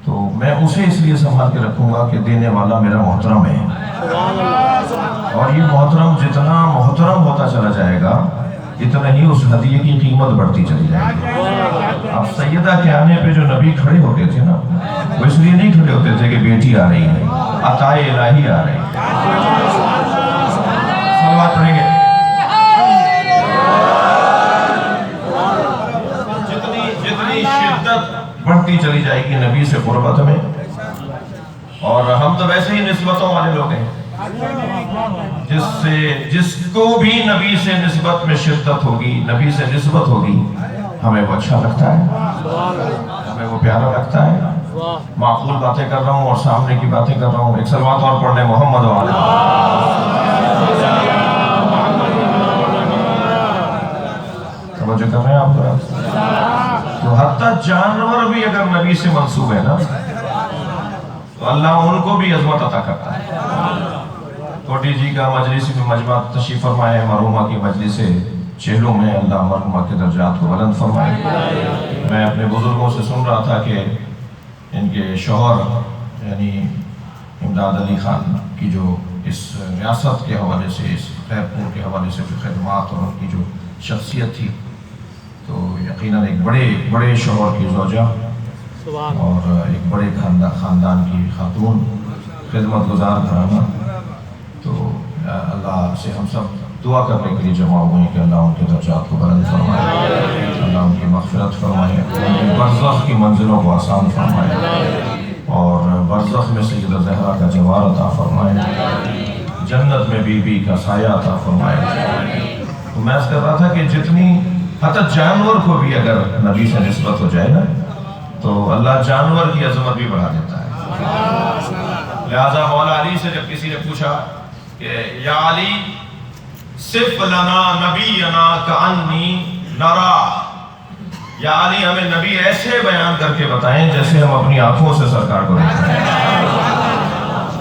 تو میں اسے اس لیے سنبھال کے رکھوں گا کہ دینے والا میرا محترم ہے، اور یہ محترم جتنا محترم ہوتا چلا جائے گا اتنا ہی اس ہدیے کی قیمت بڑھتی چلی جائے گی۔ اب سیدہ کے آنے پہ جو نبی کھڑے ہوتے تھے نا، وہ اس لیے نہیں کھڑے ہوتے تھے کہ بیٹی آ رہی ہے، عطائے الہی آ رہی ہے۔ صلوات پڑھیں گے۔ جتنی شدت بڑھتی چلی جائے گی نبی سے قربت میں، اور ہم تو ویسے ہی نسبتوں والے لوگ ہیں، جس کو بھی نبی سے نسبت میں شدت ہوگی، نبی سے نسبت ہوگی، ہمیں وہ اچھا لگتا ہے، ہمیں وہ پیارا لگتا ہے۔ معقول باتیں کر رہا ہوں اور سامنے کی باتیں کر رہا ہوں، ایک صلوات اور پڑھ لیں محمد وعلی۔ توجہ کر رہے ہیں آپ؟ تو حتیٰ جانور بھی اگر نبی سے منسوب ہے نا تو اللہ ان کو بھی عظمت عطا کرتا ہے۔ کوٹی جی کا مجلس میں مجمع تشریف فرمائے، مرحومہ کی مجلس چہلوں میں اللہ مرحومہ کے درجات کو بلند فرمائے۔ میں اپنے بزرگوں سے سن رہا تھا کہ ان کے شوہر یعنی امداد علی خان کی جو اس ریاست کے حوالے سے، اس خیرپور کے حوالے سے جو خدمات اور ان کی جو شخصیت تھی، تو یقیناً ایک بڑے شوہر کی زوجہ اور ایک بڑے خاندان کی خاتون، خدمت گزار گھرانہ۔ تو اللہ سے ہم سب دعا کرنے کے لیے جمع ہوئے ہیں کہ اللہ ان کے درجات کو بلند فرمائے، اللہ ان کی مغفرت فرمائے، ان کی برزخ کی منزلوں کو آسان فرمائے، اور برزخ میں سیدہ زہرا کا جوار عطا فرمائے، جنت میں بی بی کا سایہ عطا فرمائے۔ تو میں اس کر رہا تھا کہ جتنی حتی جانور کو بھی اگر نبی سے نسبت ہو جائے نا تو اللہ جانور کی عظمت بھی بڑھا دیتا ہے۔ لہذا مولا علی سے جب کسی نے پوچھا کہ یا علی صف لنا نبینا کانی نرا، یا علی ہمیں نبی ایسے بیان کر کے بتائیں جیسے ہم اپنی آنکھوں سے سرکار کو دیکھتے ہیں۔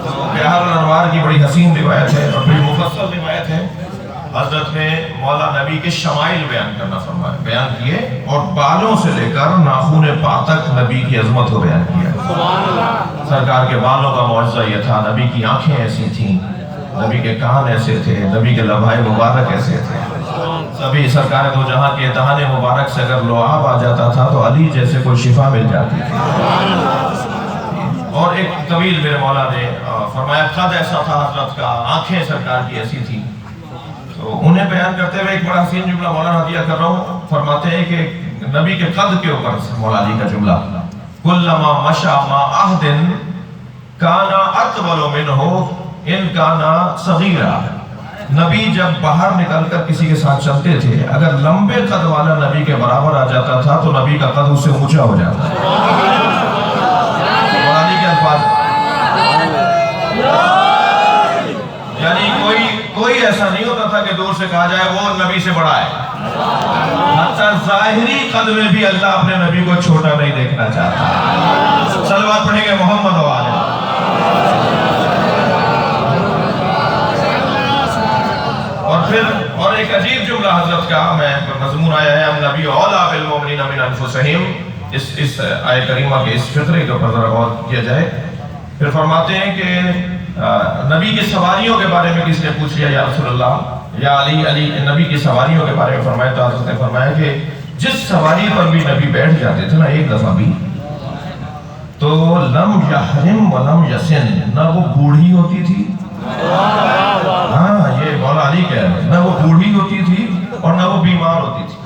تو بہار الانوار کی بڑی حسین روایت ہے اور بڑی مفصل روایت ہے، حضرت نے مولا نبی کے شمائل بیان کیے، اور بالوں سے لے کر ناخن پا تک نبی کی عظمت کو بیان کیا۔ سرکار کے بالوں کا معجزہ یہ تھا، نبی کی آنکھیں ایسی تھیں، نبی کے کان ایسے تھے، نبی کے لبھائے مبارک ایسے تھے، سبھی سرکار دو جہاں کے دہانے مبارک سے اگر لعاب آ جاتا تھا تو علی جیسے کوئی شفا مل جاتی تھی۔ اور ایک طویل میرے مولا نے فرمایا قد ایسا تھا حضرت کا، آنکھیں سرکار کی ایسی تھی۔ تو انہیں بیان کرتے ہوئے ایک بڑا حسین جملہ مولانا ہدیہ کر رہا ہوں، فرماتے ہیں کہ نبی کے قد کے اوپر مولا علی کا جملہ، کلما مشا ما عہد کانا اطول منہ ان کانا صغیرا، نبی جب باہر نکل کر کسی کے ساتھ چلتے تھے، اگر لمبے قد والا نبی کے برابر آ جاتا تھا تو نبی کا قد اس سے اونچا ہو جاتا تھا۔ مولا علی کے الفاظ، یعنی کوئی ایسا نہیں ہوتا تھا کہ دور سے کہا جائے وہ نبی سے بڑا ہے، حتی ظاہری قد میں بھی اللہ اپنے نبی کو چھوٹا نہیں دیکھنا چاہتا۔ صلوات پڑھیں گے محمد وعلی۔ اور ایک عجیب جملہ حضرت کا میں مضمون آیا ہے، ہم نبی اولا بالمؤمنین من انفسہم، اس آیہ کریمہ کے اس فقرے کے اوپر ذرا غور کیا جائے۔ پھر فرماتے ہیں کہ نبی کی سواریوں کے بارے میں کس نے پوچھ لیا یا رسول اللہ، یا علی نبی کی سواریوں کے بارے میں فرمایا تو حضرت نے فرمایا کہ جس سواری پر بھی نبی بیٹھ جاتے تھے نا ایک دفعہ بھی، تو لم یحرم ولم یسن، نہ وہ بوڑھی ہوتی تھی، ہاں یہ مولا علی کہہ رہے ہیں، نہ وہ بوڑھی ہوتی تھی اور نہ وہ بیمار ہوتی تھی،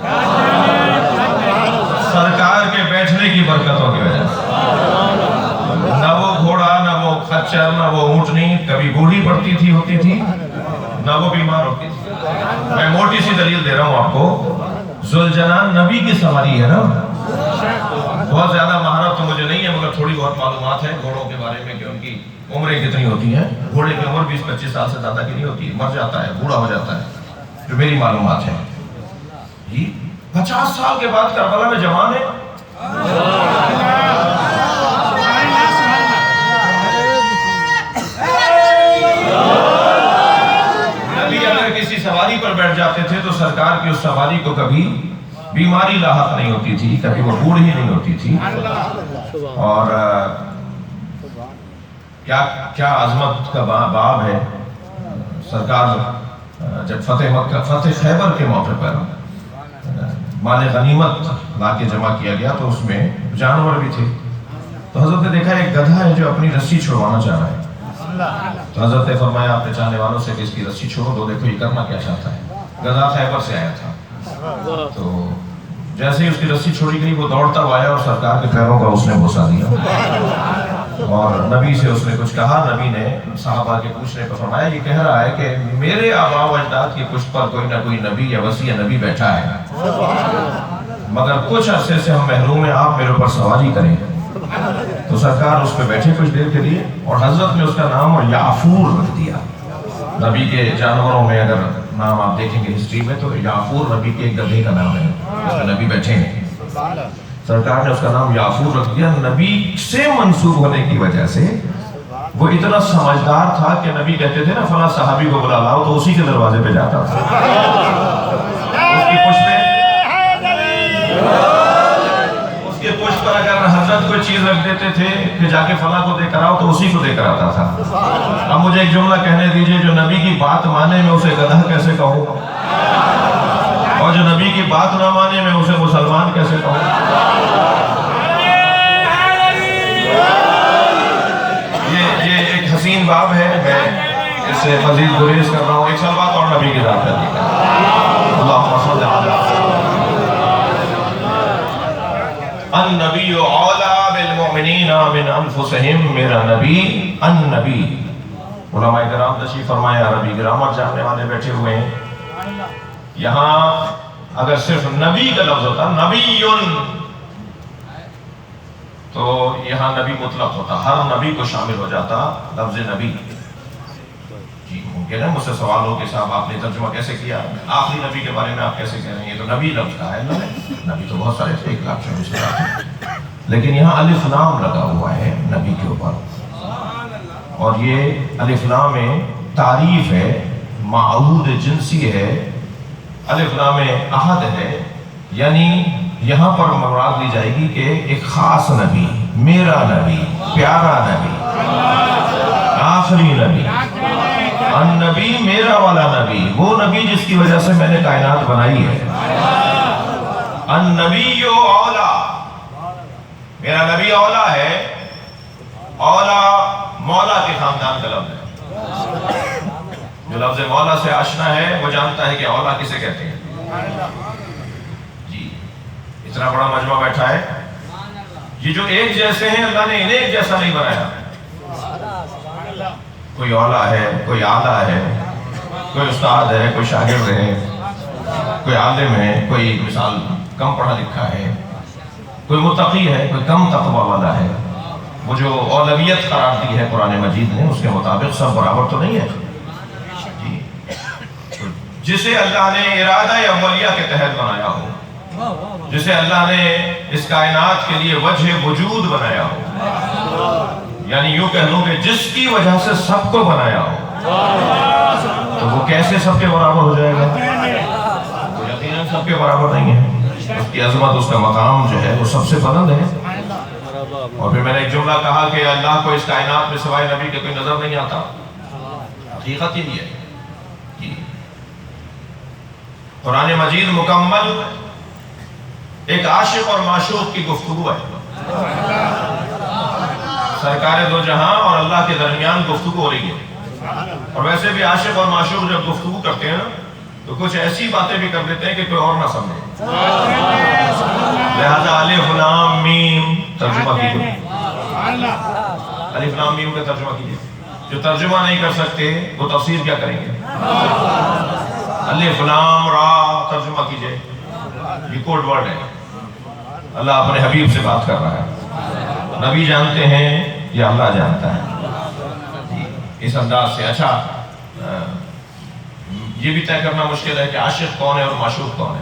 سرکار کے بیٹھنے کی برکتوں کی وجہ سے۔ نہ وہ گھوڑا، نہ وہ خچر، نہ وہ اونٹنی کبھی بوڑھی پڑتی تھی ہوتی تھی، نہ وہ بیمار ہوتی تھی۔ میں موٹی سی دلیل دے رہا ہوں آپ کو، ذوالجلال نبی کی سواری ہے نا، بہت زیادہ مہارت تو مجھے نہیں ہے مگر تھوڑی بہت معلومات ہے گھوڑوں کے بارے میں کہ ان کی عمریں کتنی ہوتی ہیں۔ گھوڑے کی عمر 20-25 سال سے زیادہ کی نہیں ہوتی، مر جاتا ہے، بوڑھا ہو جاتا ہے، جو میری معلومات ہے۔ یہ 50 سال کے بعد کربلا میں جوان ہے۔ نبی اگر کسی سواری پر بیٹھ جاتے تھے تو سرکار کی اس سواری کو کبھی بیماری لاحق نہیں ہوتی تھی، کبھی وہ بوڑھی نہیں ہوتی تھی۔ اور کیا عظمت کا باب ہے. سرکار جب فتح خیبر کے موقع پر مال غنیمت لا کے جمع کیا گیا تو اس میں جانور بھی تھے. تو حضرت نے دیکھا ایک گدھا ہے جو اپنی رسی چھڑوانا چاہ رہا ہے. تو حضرت نے فرمایا اپنے چاہنے والوں سے کہ اس کی رسی چھوڑو تو دیکھو یہ کرنا کیا چاہتا ہے. گدھا خیبر سے آیا تھا. تو جیسے ہی اس کی رسی چھوڑی گئی وہ دوڑتا ہوا آیا اور سرکار کے پیروں کا اس نے بوسہ دیا اور نبی سے اس نے کچھ کہا. نبی نے صحابہ کے پوچھنے پر فرمایا یہ کہہ رہا ہے کہ میرے آباء و اجداد کی پشت پر کوئی نہ کوئی نبی یا وصی نبی بیٹھا ہے, مگر کچھ عرصے سے ہم محروم ہیں, آپ میرے اوپر سواری کریں. تو سرکار اس پہ بیٹھے کچھ دیر کے لیے اور حضرت نے اس کا نام یعفور رکھ دیا. نبی کے جانوروں میں اگر نام آپ دیکھیں گے ہسٹری میں تو یعفور نبی کے ایک گدھے کا نام ہے جس میں نبی بیٹھے ہیں. سرکار نے اس کا نام یعفور رکھ دیا. نبی سے منسوب ہونے کی وجہ سے وہ اتنا سمجھدار تھا کہ نبی کہتے تھے نا فلاں صحابی کو بلا لاؤ تو اسی کے دروازے پہ جاتا تھا. اس کی پشت پر اگر حضرت کوئی چیز رکھ دیتے تھے کہ جا کے فلاں کو دے کر آؤ تو اسی کو دے کر آتا تھا. اب مجھے ایک جملہ کہنے دیجئے, جو نبی کی بات مانے میں اسے گدھا کیسے کہوں, اور جو نبی کی بات نہ مانے میں اسے مسلمان کیسے کہوں. یہ ایک حسین باب ہے, میں اس سے مزید گریز کر رہا ہوں. ایک سال بات اور نبی کی ذات کر دی. اللہم صل علی النبی اولا بالمؤمنین من انفسہم. میرا نبی النبی. علماء کرام تشریف فرمائے, عربی گرامر جاننے والے بیٹھے ہوئے ہیں. یہاں اگر صرف نبی کا لفظ ہوتا نبیٌ تو یہاں نبی مطلق ہوتا, ہر نبی کو شامل ہو جاتا لفظ نبی. جی ممکن ہے مجھ سے سوال ہو کہ صاحب آپ نے ترجمہ کیسے کیا, آخری نبی کے بارے میں آپ کیسے کہہ رہے ہیں, یہ تو نبی لفظ کا ہے. نبی تو بہت سارے تھے, 1,24,000, لیکن یہاں الف لام لگا ہوا ہے نبی کے اوپر. اور یہ الف لام میں تعریف ہے, معہود جنسی ہے, الف لام احد ہے. یعنی یہاں پر مراد لی جائے گی کہ ایک خاص نبی, میرا نبی, پیارا نبی, آخری نبی. النبی میرا والا نبی, وہ نبی جس کی وجہ سے میں نے کائنات بنائی ہے. النبی اولا, میرا نبی اولا ہے. اولا مولا کے خاندان کا لفظ ہے. جو لفظ مولا سے آشنا ہے وہ جانتا ہے کہ اولا کسے کہتے ہیں. جی اتنا بڑا مجمع بیٹھا ہے, یہ جو ایک جیسے ہیں اللہ نے انہیں ایک جیسا نہیں بنایا. کوئی اولا ہے, کوئی اعلیٰ ہے, کوئی استاد ہے, کوئی شاگرد ہے, کوئی عالم ہے, کوئی مثال کم پڑھا لکھا ہے, کوئی متقی ہے, کوئی کم تقوی والا ہے. وہ جو اولویت قرار دی ہے قرآن مجید نے اس کے مطابق سب برابر تو نہیں ہے. جسے اللہ نے ارادہ اولیہ کے تحت بنایا ہو, جسے اللہ نے اس کائنات کے لیے وجہ وجود بنایا ہو, یعنی یوں کہہ لوں کہ جس کی وجہ سے سب کو بنایا ہو, تو وہ کیسے سب کے برابر ہو جائے گا؟ تو یقیناً سب کے برابر نہیں ہے. اس کی عظمت, اس کا مقام جو ہے وہ سب سے بلند ہے. اور پھر میں نے ایک جملہ کہا کہ اللہ کو اس کائنات میں سوائے نبی کے کوئی نظر نہیں آتا. حقیقت ہی ہے. قرآن مجید مکمل ایک عاشق اور معشوق کی گفتگو ہے. سرکار دو جہاں اور اللہ کے درمیان گفتگو ہو رہی ہے. اور ویسے بھی عاشق اور معشوق جب گفتگو کرتے ہیں تو کچھ ایسی باتیں بھی کر دیتے ہیں کہ کوئی اور نہ سمجھے. لہذا الف لام میم ترجمہ کیجیے. الف لام میم کا ترجمہ کیجیے. جو ترجمہ نہیں کر سکتے وہ تفسیر کیا کریں گے؟ الف لام را ترجمہ کیجیے. یہ کوڈ ورڈ ہے. اللہ اپنے حبیب سے بات کر رہا ہے. نبی جانتے ہیں یا اللہ جانتا ہے. اس انداز سے اچھا یہ بھی طے کرنا مشکل ہے کہ عاشق کون ہے اور معشوق کون ہے.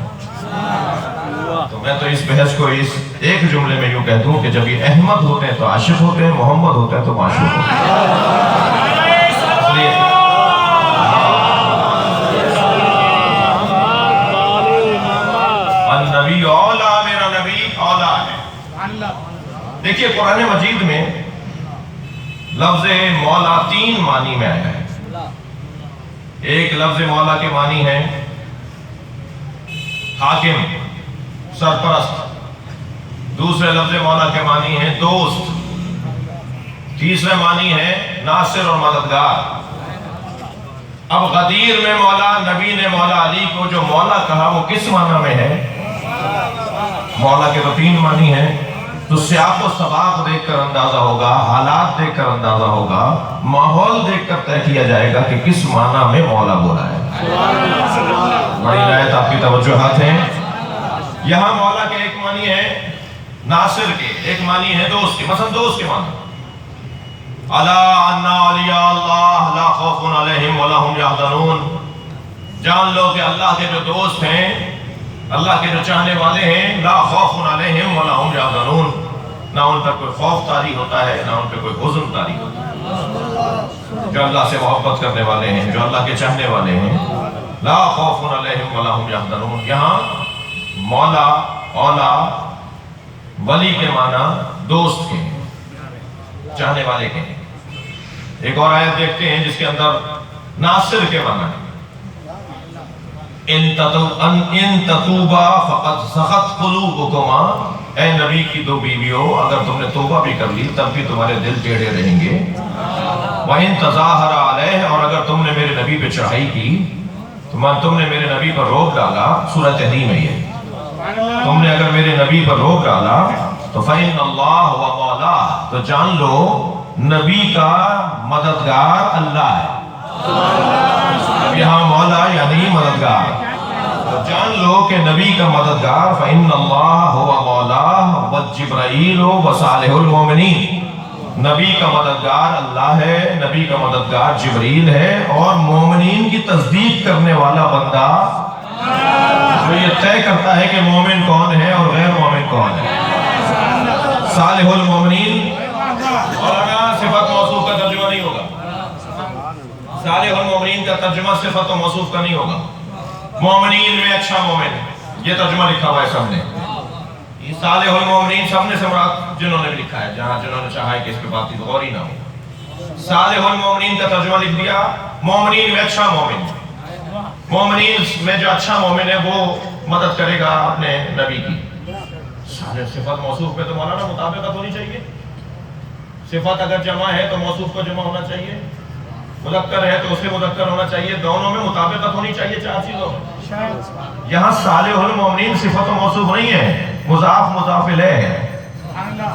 تو میں تو اس بحث کو اس ایک جملے میں یوں کہہ دوں کہ جب یہ احمد ہوتے ہیں تو عاشق ہوتے ہیں, محمد ہوتے ہیں تو معشوق ہوتے ہیں. اس لیے النبی اولا, میرا نبی اولا ہے. دیکھیے قرآن مجید میں لفظ مولا 3 معنی میں آیا ہے. ایک لفظ مولا کے معنی ہے حاکم، سرپرست. دوسرے لفظ مولا کے معنی ہے دوست. تیسرے معنی ہے ناصر اور مددگار. اب غدیر میں مولا، نبی نے مولا علی کو جو مولا کہا وہ کس معنی میں ہے؟ مولا کے تو 3 معنی ہیں. تو سیاق و سباق دیکھ کر اندازہ ہوگا، حالات دیکھ کر اندازہ ہوگا، ماحول دیکھ کر طے کیا جائے گا کہ کس معنی میں مولا بولا ہے. بڑی آیت آپ کی توجہات ہیں. یہاں مولا کے ایک معنی ہے ناصر کے، ایک معنی ہے دوست کے. مثلا دوست کے معنی الا ان اولیاء اللہ لا خوف علیہم ولا هم یحزنون. جان لو کہ اللہ کے جو دوست ہیں، اللہ کے جو چاہنے والے ہیں، لا خوف علیہم ولا هم یحزنون، نہ ان پر کوئی خوف طاری ہوتا ہے، نہ ان پر کوئی حزن طاری ہوتا ہے. جو اللہ سے محبت کرنے والے ہیں، جو اللہ کے چاہنے والے ہیں، لا خوف علیہم ولا هم یحزنون. یہاں مولا، اولا، ولی کے معنی دوست کے، چاہنے والے کے. ایک اور آیت دیکھتے ہیں جس کے اندر ناصر کے معنی ہے ان تتوبا فقد سخت قلوبکما. اے نبی کی 2 بیویوں، اگر تم نے توبہ بھی کر لی تب بھی تمہارے دل ٹیڑھے رہیں گے. وَإِن تَظَاهَرَ عَلَيْهِ، اور اگر تم نے میرے نبی پہ چڑھائی کی، تم نے میرے نبی پر روک ڈالا. سورہ تحریم ہے یہ. تم نے اگر میرے نبی پر روک ڈالا تو فَإِنَّ اللَّهُ وَمَوْلَاهُ، تو جان لو نبی کا مددگار اللہ ہے. یہاں مولا یعنی مددگار. تو جان لو کہ نبی کا مددگار فَإِنَّ اللَّهَ هُوَ مَوْلَاهُ وَجِبْرَائِيلُ وَصَالِحُ الْمُؤْمِنِينَ. نبی کا مددگار اللہ ہے، نبی کا مددگار جبریل ہے، اور مومنین کی تصدیق کرنے والا بندہ جو یہ طے کرتا ہے کہ مومن کون ہے اور غیر مومن کون ہے. صالح المومنین مولانا صفت موصوف کا ترجمہ نہیں ہوگا. صالح المومنین کا ترجمہ صفت و موصوف کا نہیں ہوگا. مومنین میں اچھا مومن، یہ ترجمہ لکھا ہوا ہے سب نے. صالح المومنین سب نے سمرات جنہوں نے بھی لکھا ہے، جنہوں نے چاہا ہے کہ اس پہ بات کی غور ہی نہ ہو. صالح المومنین کا ترجمہ لکھ دیا مومنین میں اچھا مومن. مومنین میں جو اچھا مومن ہے وہ مدد کرے گا اپنے نبی کی. صفت موصوف پہ تو مولانا مطابقت ہونی چاہیے. صفت اگر جمع ہے تو موصوف کو جمع ہونا چاہیے، مذکر ہے تو اس میں مذکر ہونا چاہیے. دونوں میں مطابقت ہونی چاہیے 4 چیزوں. یہاں صالح المومنین صفت و موصوف نہیں ہے، مضاف مضاف الیہ ہے.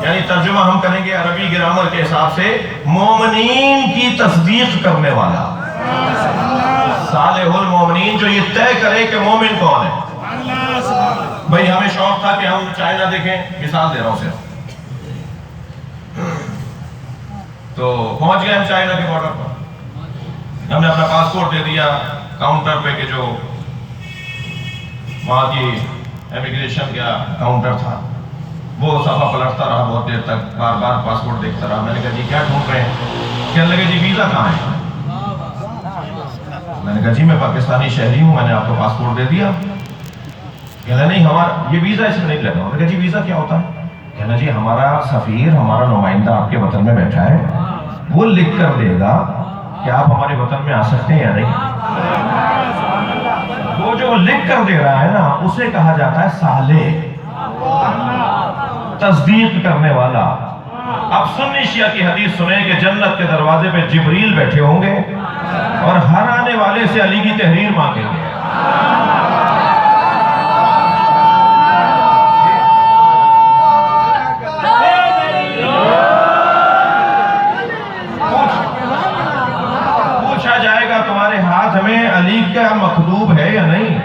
یعنی ترجمہ ہم کریں گے عربی گرامر کے حساب سے مومنین کی تصدیق کرنے والا. صالح المومنین جو یہ طے کرے کہ مومن کون ہے. بھئی ہمیں شوق تھا کہ ہم چائنا دیکھیں، مثال دے رہا ہوں صرف. تو پہنچ گئے ہم چائنا کے بارڈر پر. ہم نے اپنا پاسپورٹ دے دیا کاؤنٹر پہ کہ جو وہاں کی امیگریشن کا کاؤنٹر تھا وہ صفحہ پلٹتا رہا بہت دیر تک، بار بار پاسپورٹ دیکھتا رہا. میں نے کہا جی کیا ڈھونڈ رہے ہیں؟ کہنے لگے جی ویزا کہاں ہے؟ میں نے کہا جی میں پاکستانی شہری ہوں، میں نے آپ کو پاسپورٹ دے دیا. کہنا نہیں ہمارا یہ ویزا اس میں نہیں لگا. میں نے کہا جی ویزا کیا ہوتا ہے؟ کہنا جی ہمارا سفیر، ہمارا نمائندہ آپ کے وطن میں بیٹھا ہے، وہ لکھ کر دے گا کہ آپ ہمارے وطن میں آ سکتے ہیں یا نہیں. وہ جو لکھ کر دے رہا ہے نا اسے کہا جاتا ہے صالح، تصدیق کرنے والا. اب سنی شیعہ کی حدیث سنیں کہ جنت کے دروازے پہ جبریل بیٹھے ہوں گے اور ہر آنے والے سے علی کی تحریر مانگیں گے. پوچھا جائے گا تمہارے ہاتھ میں علی کا مکتوب ہے یا نہیں.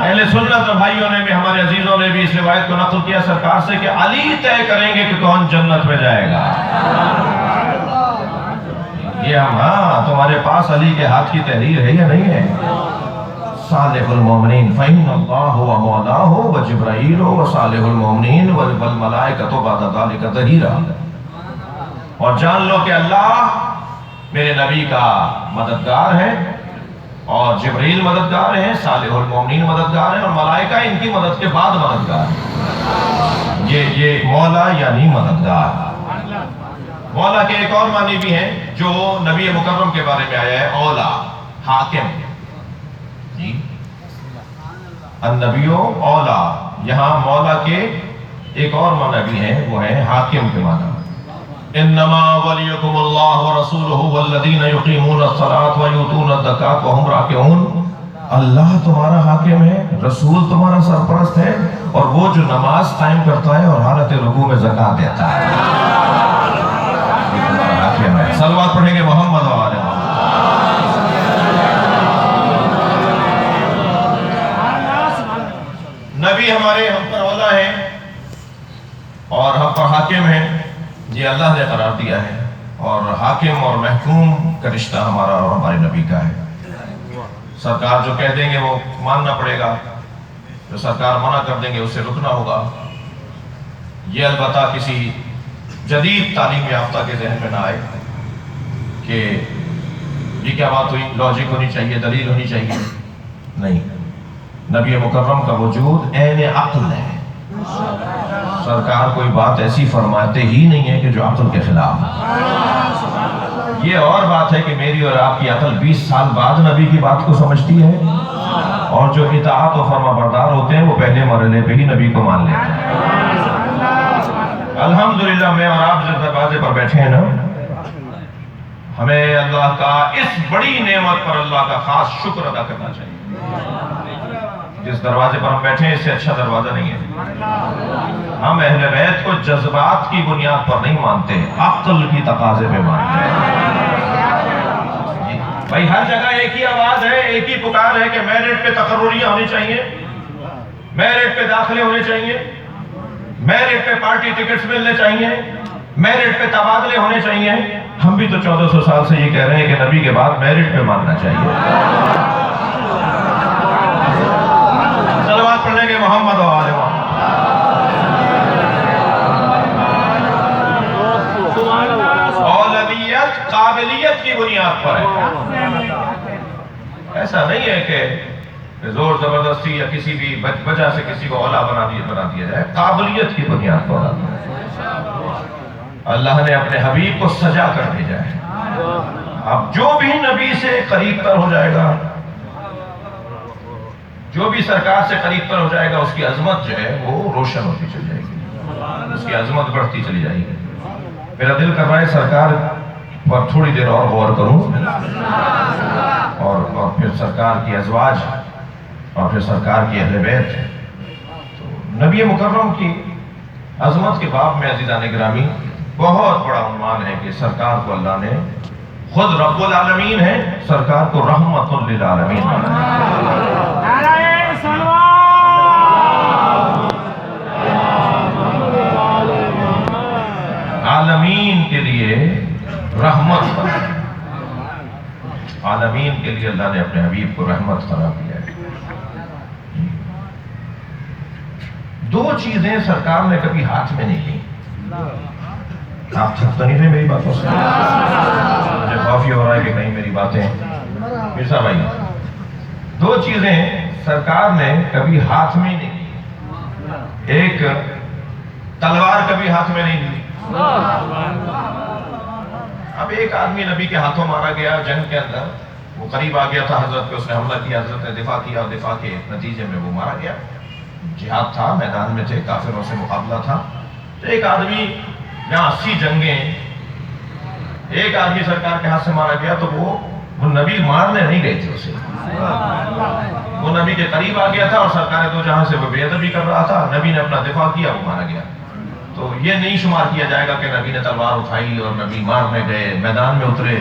اہل سنت بھائیوں نے بھی، ہمارے عزیزوں نے بھی اس روایت کو نقل کیا سرکار سے کہ علی طے کریں گے کہ کون جنت میں جائے گا. یہ ہاں تمہارے پاس علی کے ہاتھ کی تحریر ہے یا نہیں ہے. صالح المومنین فإن اللہ ومولاہ وجبرائیل وصالح المومنین والملائکۃ بعد ذلک ظہیرا. اور جان لو کہ اللہ میرے نبی کا مددگار ہے، اور جبریل مددگار ہیں، صالح المومنین مددگار ہیں، اور ملائکہ ان کی مدد کے بعد مددگار ہیں۔ یہ مولا یعنی مددگار۔ مولا کے ایک اور معنی بھی ہیں جو نبی مکرم کے بارے میں آیا ہے، اولا، حاکم۔ جی النبیو اولا، یہاں مولا کے ایک اور معنی بھی ہیں، وہ ہے حاکم کے معنی۔ انما ولیکم اللہ ورسولہ والذین یقیمون الصلاۃ ویؤتون الزکاۃ وہم راکعون۔ اللہ تمہارا حاکم ہے، رسول تمہارا سرپرست ہے، اور وہ جو نماز قائم کرتا ہے اور حالت رکوع میں زکوٰۃ دیتا ہے، یہ تمہارا حاکم ہے۔ صلوات پڑھیں گے محمد و آل محمد۔ نبی ہمارے ہم پر اولا ہیں اور ہم پر حاکم ہیں، یہ اللہ نے قرار دیا ہے، اور حاکم اور محکوم کا رشتہ ہمارا اور ہمارے نبی کا ہے۔ سرکار جو کہہ دیں گے وہ ماننا پڑے گا، جو سرکار منع کر دیں گے اسے رکنا ہوگا۔ یہ البتہ کسی جدید تعلیم یافتہ کے ذہن میں نہ آئے کہ یہ کیا بات ہوئی، لاجک ہونی چاہیے، دلیل ہونی چاہیے، نہیں۔ نبی مکرم کا وجود عین عقل ہے، سرکار کوئی بات ایسی فرماتے ہی نہیں ہے کہ جو عقل کے خلاف۔ یہ اور بات ہے کہ میری اور آپ کی عقل 20 سال بعد نبی کی بات کو سمجھتی ہے، اور جو اطاعت و فرما بردار ہوتے ہیں وہ پہلے مرحلے پہ ہی نبی کو مان لیتے ہیں۔ الحمدللہ میں اور آپ جس دروازے پر بیٹھے ہیں نا، ہمیں اللہ کا اس بڑی نعمت پر اللہ کا خاص شکر ادا کرنا چاہیے۔ جس دروازے پر ہم بیٹھے ہیں اس سے اچھا دروازہ نہیں ہے۔ ہم اہل بیت کو جذبات کی بنیاد پر نہیں مانتے، عقل کی تقاضے پہ مانتے ہیں۔ بھائی ہر جگہ ایک ہی آواز ہے، ایک ہی پکار ہے کہ میرٹ پہ تقرریاں ہونی چاہیے، میرٹ پہ داخلے ہونے چاہیے، میرٹ پہ پارٹی ٹکٹس ملنے چاہیے، میرٹ پہ تبادلے ہونے چاہیے۔ ہم بھی تو 1400 سال سے یہ کہہ رہے ہیں کہ نبی کے بعد میرٹ پہ ماننا چاہیے۔ صلوات پڑھنے کے محمد و آل محمد۔ اولویت قابلیت کی بنیاد پر ہے، ایسا نہیں ہے کہ زور زبردستی یا کسی بھی وجہ سے کسی کو اولا بنا دیا جائے، قابلیت کی بنیاد پر اللہ نے اپنے حبیب کو سجا کر بھیجا ہے۔ اب جو بھی نبی سے قریب تر ہو جائے گا، جو بھی سرکار سے قریب تر ہو جائے گا، اس کی عظمت جو ہے وہ روشن ہوتی چلی جائے گی، اس کی عظمت بڑھتی چلی جائے گی۔ میرا دل کر رہا ہے سرکار پر تھوڑی دیر اور غور کروں، اور پھر سرکار کی ازواج اور پھر سرکار کی اہل بیت۔ تو نبی مکرم کی عظمت کے باب میں عزیزان گرامی بہت بڑا عنوان ہے کہ سرکار کو اللہ نے خود رب العالمین ہے، سرکار کو رحمت للعالمین بنا ہے۔ عالمین کے لیے رحمت بنا، عالمین کے لیے اللہ نے اپنے حبیب کو رحمت قرار دیا ہے۔ دو چیزیں سرکار نے کبھی ہاتھ میں نہیں لی۔ آپ تھک تو نہیں رہے میری باتوں سے؟ مجھے خوفی ہو رہا ہے کہ کہیں میری باتیں مرزا بھائی، دو چیزیں سرکار نے کبھی ہاتھ میں نہیں لی۔ ایک تلوار کبھی ہاتھ میں نہیں لی۔ اب ایک آدمی نبی کے ہاتھوں مارا گیا جنگ کے اندر، وہ قریب آ گیا تھا حضرت پہ، اس نے حملہ کیا، حضرت نے دفاع کیا، اور دفاع کے نتیجے میں وہ مارا گیا۔ جہاد تھا، میدان میں تھے، کافروں سے مقابلہ تھا۔ تو ایک آدمی جہاں 80 جنگیں، ایک آدمی سرکار کے ہاتھ سے مارا گیا، تو وہ نبی مارنے نہیں گئے تھے اسے، وہ نبی کے قریب آ گیا تھا اور سرکار دو جہاں سے وہ بے ادبی کر رہا تھا، نبی نے اپنا دفاع کیا، وہ مارا گیا۔ تو یہ نہیں شمار کیا جائے گا کہ نبی نے تلوار اٹھائی اور نبی مارنے گئے، میدان میں اترے۔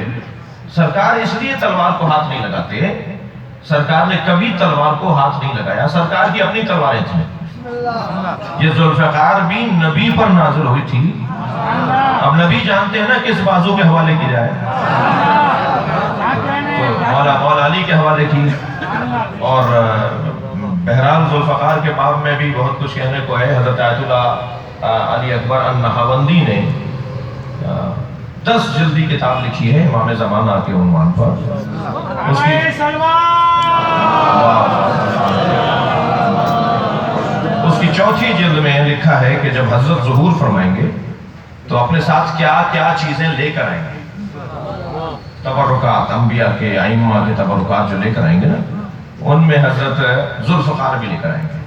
سرکار اس لیے تلوار کو ہاتھ نہیں لگاتے، سرکار نے کبھی تلوار کو ہاتھ نہیں لگایا، سرکار کی اپنی تلواریں تھیں۔ یہ ذوالفقار بھی نبی پر نازل ہوئی تھی، اب نبی جانتے ہیں نا کس بازو کے حوالے کی جائے، تو مولا علی کے حوالے کی۔ اور بہرحال ذوالفقار کے باب میں بھی بہت کچھ کہنے کو ہے۔ حضرت آیت اللہ علی اکبر النہاوندی نے 10 جلدی کتاب لکھی ہے امام زمانہ کے عنوان پر، اس کی اس کی چوتھی جلد میں لکھا ہے کہ جب حضرت ظہور فرمائیں گے تو اپنے ساتھ کیا کیا چیزیں لے کر آئیں گے. تبرکات انبیاء کے ائمہ کے تبرکات جو لے کر آئیں گے نا، ان میں حضرت ذوالفقار بھی لے کر آئیں گے.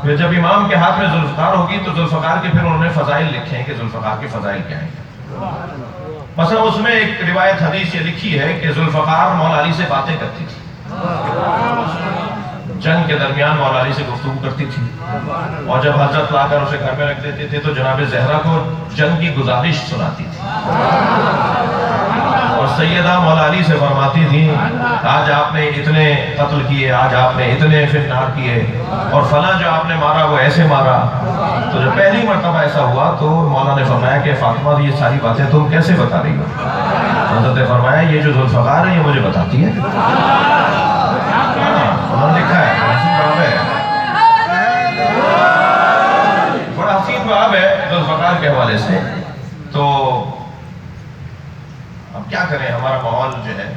پھر جب امام کے ہاتھ میں ذوالفقار ہوگی تو ذوالفقار کے پھر انہوں نے فضائل لکھے ہیں کہ ذوالفقار کے فضائل کیا ہیں. مثلا اس میں ایک روایت حدیث یہ لکھی ہے کہ ذوالفقار مولا علی سے باتیں کرتی تھی، جنگ کے درمیان مولا علی سے گفتگو کرتی تھی، اور جب حضرت لا کر اسے گھر میں رکھ دیتے تھے تو جناب زہرا کو جنگ کی گزارش سناتی تھی، اور سیدہ مولا علی سے فرماتی تھی آج آپ نے اتنے قتل کیے، آج آپ نے اتنے فنار کیے، اور فلاں جو آپ نے مارا وہ ایسے مارا. تو جب پہلی مرتبہ ایسا ہوا تو مولا نے فرمایا کہ فاطمہ یہ ساری باتیں تم کیسے بتا رہی ہو؟ حضرت نے فرمایا یہ جو ذوالفقار ہے یہ مجھے بتاتی ہے. انہوں نے لکھا ہے، بڑا حسین باب ہے ذوالفقار کے حوالے سے. تو اب کیا کریں، ہمارا ماحول جو ہے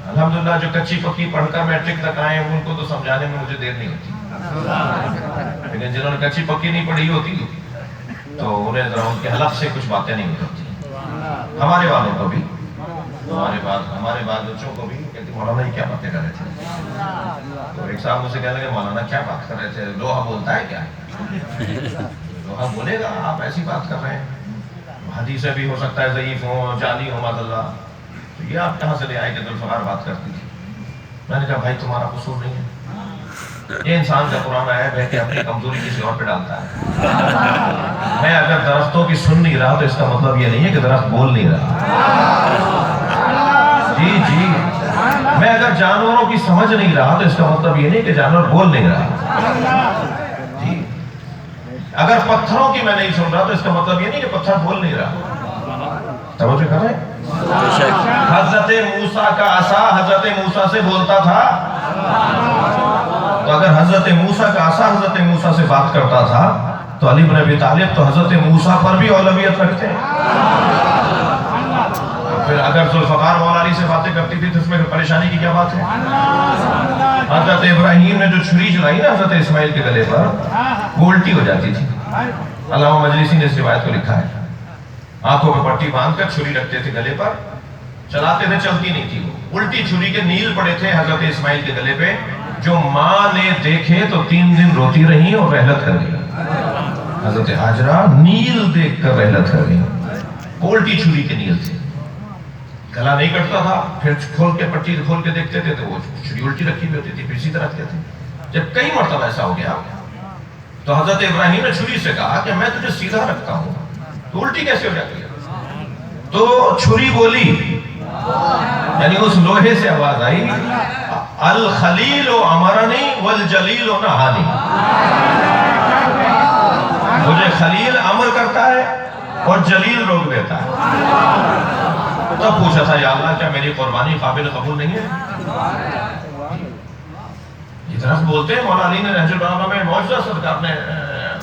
الحمدللہ جو کچی پکی پڑھ کر میٹرک تک آئے ان کو تو سمجھانے میں مجھے دیر نہیں ہوتی، لیکن جنہوں نے کچی پکی نہیں پڑھی ہوتی تو انہیں ذرا ان کے حلق سے کچھ باتیں نہیں ہوتی. ہمارے والوں کو بھی، ہمارے بعد بچوں کو بھی کہتے مولانا یہ کیا باتیں کر رہے تھے. تو ایک صاحب مجھ سے کہنے لگے مولانا کیا بات کر رہے تھے، لوہا بولتا ہے کیا؟ لوہا بولے گا، آپ ایسی بات کر رہے ہیں. حدیثیں بھی ہو سکتا ہے ضعیف ہوں، جعلی ہوں معاذ اللہ. تو یہ آپ کہاں سے لے آئے کہ ذوالفقار بات کرتی تھی؟ میں نے کہا بھائی تمہارا قصور نہیں ہے، یہ انسان کا پرانا عیب ہے کہ اپنی کمزوری کسی اور پہ ڈالتا ہے. میں اگر درختوں کی سن نہیں رہا تو اس کا مطلب یہ نہیں ہے کہ درخت بول نہیں رہا. جی میں اگر جانوروں کی سمجھ نہیں رہا تو اس کا مطلب یہ نہیں کہ جانور بول نہیں رہا. جی اگر پتھروں کی میں نہیں سن رہا تو اس کا مطلب یہ نہیں کہ پتھر بول نہیں رہا. توجہ کر رہے ہیں؟ حضرت موسیٰ کا عصا حضرت موسیٰ سے بولتا تھا، تو اگر حضرت موسیٰ کا عصا حضرت موسیٰ سے بات کرتا تھا تو علی بن ابی طالب تو حضرت موسیٰ پر بھی اولویت رکھتے ہیں. پھر اگر ذوالفقار مولا علی سے باتیں کرتی تھی تو اس میں پریشانی کی کیا بات ہے؟ حضرت ابراہیم نے جو چھری چلائی نا حضرت اسماعیل کے گلے پر وہ الٹی ہو جاتی تھی. علامہ مجلسی نے اس روایت کو لکھا ہے. آنکھوں پہ پٹی باندھ کر چھری رکھتے تھے گلے پر، چلاتے تھے، چلتی نہیں تھی. وہ الٹی چھری کے نیل پڑے تھے حضرت اسماعیل کے گلے پہ، جو ماں نے دیکھے تو 3 دن روتی رہی اور رحلت کر گئی. حضرت حاجرہ نیل دیکھ کر رحلت کر گئی. الٹی چھری کے نیل تھے، گلا نہیں کٹتا تھا. پھر کھول کے پٹی کھول کے دیکھتے تھے تو وہ چھری الٹی رکھی ہوئی ہوتی تھی، پھر سیدھا رکھتے تھے. جب کئی مرتبہ ایسا ہو گیا تو حضرت ابراہیم نے چھری سے کہا کہ میں تجھے سیدھا رکھتا ہوں تو الٹی کیسے ہو جاتی ہے؟ تو چھری بولی، یعنی اس لوہے سے آواز آئی الخلیل امرنی والجلیل نہانی. مجھے خلیل امر کرتا ہے اور جلیل روک دیتا ہے. تب پوچھا تھا یا اللہ کیا میری قربانی قابل قبول نہیں ہے؟ یہ درخت بولتے ہیں. مولا علی نے نہج البلاغہ میں معجزہ صدق اپنے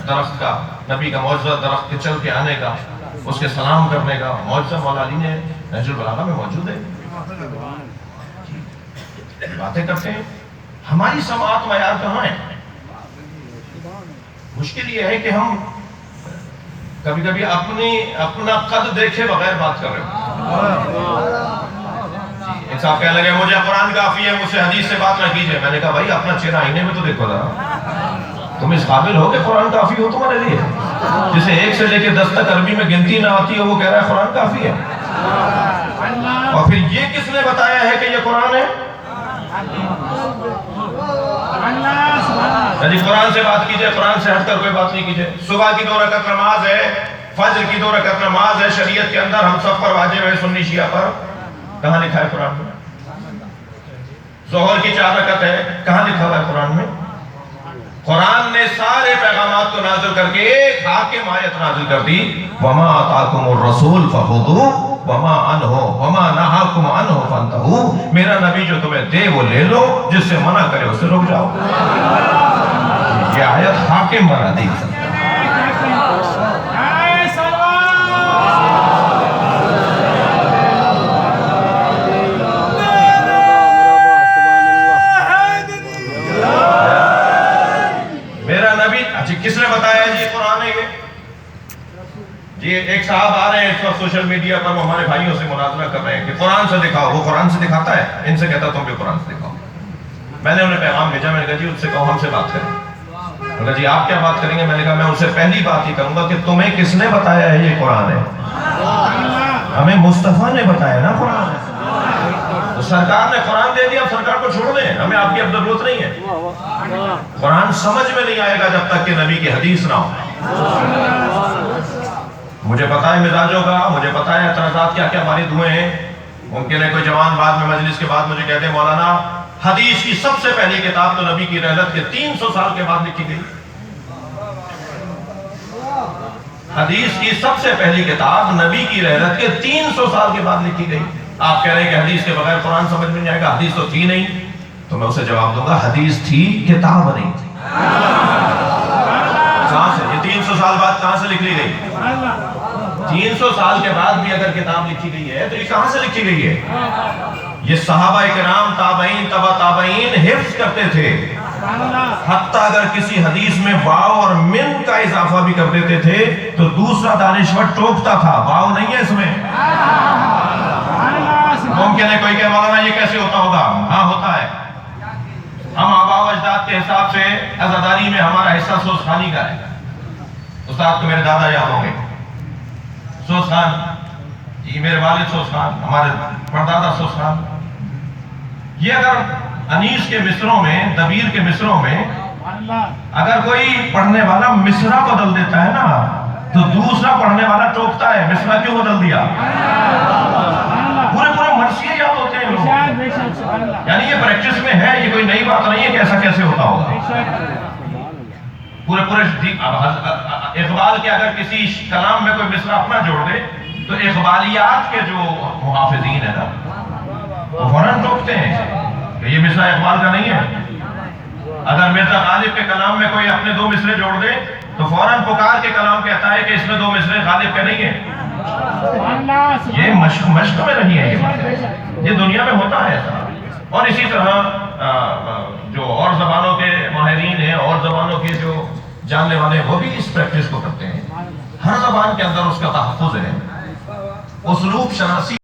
درخت کا، نبی کا معجزہ درخت کے چل کے آنے کا، اس کے سلام کرنے کا معجزہ مولا علی نے نہج البلاغہ میں موجود ہے. باتیں کرتے ہیں. ہماری سماعت معیار کہاں ہے؟ مشکل یہ ہے کہ ہم کبھی کبھی اپنا قد دیکھے بغیر بات کر رہے ہیں. ایک صاحب کہنے لگے مجھے قرآن کافی ہے، مجھ سے حدیث سے بات نہ کیجئے. میں نے کہا بھائی اپنا چہرہ آئینے میں تو دیکھو ذرا، تم اس قابل ہو کہ قرآن کافی ہو تمہارے لیے؟ جسے 1 سے لے کے 10 تک عربی میں گنتی نہ آتی ہے وہ کہہ رہا ہے قرآن کافی ہے. اور پھر یہ کس نے بتایا ہے کہ یہ قرآن ہے؟ یعنی قرآن سے بات کیجئے، قرآن سے ہٹ کر کوئی بات نہیں کیجئے. صبح کی 2 رکعت نماز ہے، فجر کی 2 رکعت نماز ہے، شریعت کے اندر ہم سب پر واجب ہے، سنی شیعہ پر. کہاں لکھا ہے قرآن میں؟ ظہر کی 4 رکعت ہے، کہاں لکھا ہوا ہے قرآن میں؟ قرآن نے سارے پیغامات کو نازل کر کے ایک حاکم آیت نازل کر دی وَمَا آتَاكُمُ الرَّسُولُ فَخُذُوهُ وَمَا نَهَاكُمْ عَنْهُ فَانْتَهُوا. میرا نبی جو تمہیں دے وہ لے لو، جس سے منع کرے اس سے رک جاؤ. یہ آیت حاکم بنا دی. جی ایک صاحب آ رہے ہیں اس وقت سوشل میڈیا پر، وہ ہمارے بھائیوں سے مناظرہ کر رہے ہیں کہ قرآن سے دکھاؤ. وہ قرآن سے دکھاتا ہے، ان سے کہتا تم بھی قرآن سے دکھاؤ. میں نے انہیں پیغام بھیجا، میں نے کہا جی ان سے کہو ہم سے بات کریں. میں نے کہا جی آپ کیا بات کریں گے؟ میں نے کہا میں ان سے پہلی بات یہ کروں گا کہ تمہیں کس نے بتایا ہے یہ قرآن ہے؟ ہمیں مصطفیٰ نے بتایا نا قرآن ہے. تو سرکار نے قرآن دے دیا، سرکار کو چھوڑ دیں، ہمیں آپ کی اب ضرورت نہیں ہے. قرآن سمجھ میں نہیں آئے گا جب تک کہ نبی کی حدیث نہ ہو. مجھے پتا ہے مزاجوں کا، مجھے پتا ہے اعتراضات کیا کیا وارد ہوئے ہیں. ممکن ہے کوئی جوان بعد میں مجلس کے بعد مجھے کہتے ہیں مولانا حدیث کی سب سے پہلی کتاب تو نبی کی رحلت کے 300 سال کے بعد لکھی گئی. حدیث کی سب سے پہلی کتاب نبی کی رحلت کے 300 سال کے بعد لکھی گئی. آپ کہہ رہے ہیں کہ حدیث کے بغیر قرآن سمجھ میں نہیں آئے گا، حدیث تو تھی نہیں. تو میں اسے جواب دوں گا حدیث تھی، کتاب نہیں تھی. کہاں سے یہ 300 سال بعد کہاں سے لکھ لی گئی؟ 300 سال کے بعد بھی اگر کتاب لکھی گئی ہے تو یہ کہاں سے لکھی گئی ہے؟ یہ صحابہ کرام، تابعین، تبع تابعین حفظ کرتے تھے. حتیٰ اگر کسی حدیث میں واو اور من کا اضافہ بھی کر دیتے تھے تو دوسرا دانشور ٹوکتا تھا، واو نہیں ہے اس میں. ممکن ہے کوئی کہ مولانا یہ کیسے ہوتا ہوگا؟ ہاں ہوتا ہے. ہم آباء و اجداد کے حساب سے عزاداری میں ہمارا حصہ سوز خانی کا ہے. استاد کو میرے دادا یاد ہوں گے، سوز خان جی، میرے والد سوز خان، ہمارے پردادا سوز خان. یہ اگر انیس کے مصروں میں، دبیر کے مصروں میں اگر کوئی پڑھنے والا مصرع بدل دیتا ہے نا تو دوسرا پڑھنے والا ٹوکتا ہے مصرع کیوں بدل دیا. پورے مرثیے یاد ہوتے ہیں لوگ. یعنی یہ پریکٹس میں ہے، یہ کوئی نئی بات نہیں ہے کہ ایسا کیسے ہوتا ہوگا. پورے اقبال کے اگر کسی کلام میں کوئی مصرع اپنا جوڑ دے تو اقبالیات کے جو محافظین ہیں نا وہ فوراً ٹوکتے ہیں کہ یہ مصرع اقبال کا نہیں ہے. اگر مرزا غالب کے کلام میں کوئی اپنے 2 مصرے جوڑ دے تو فوراً پکار کے کلام کہتا ہے کہ اس میں 2 مصرے غالب کے نہیں ہیں. یہ مشق میں نہیں ہے، یہ دنیا میں ہوتا ہے ایسا. اور اسی طرح جو اور زبانوں کے ماہرین ہیں، اور زبانوں کے جو جاننے والے ہیں، وہ بھی اس پریکٹس کو کرتے ہیں. ہر زبان کے اندر اس کا تحفظ ہے، اسلوب شناسی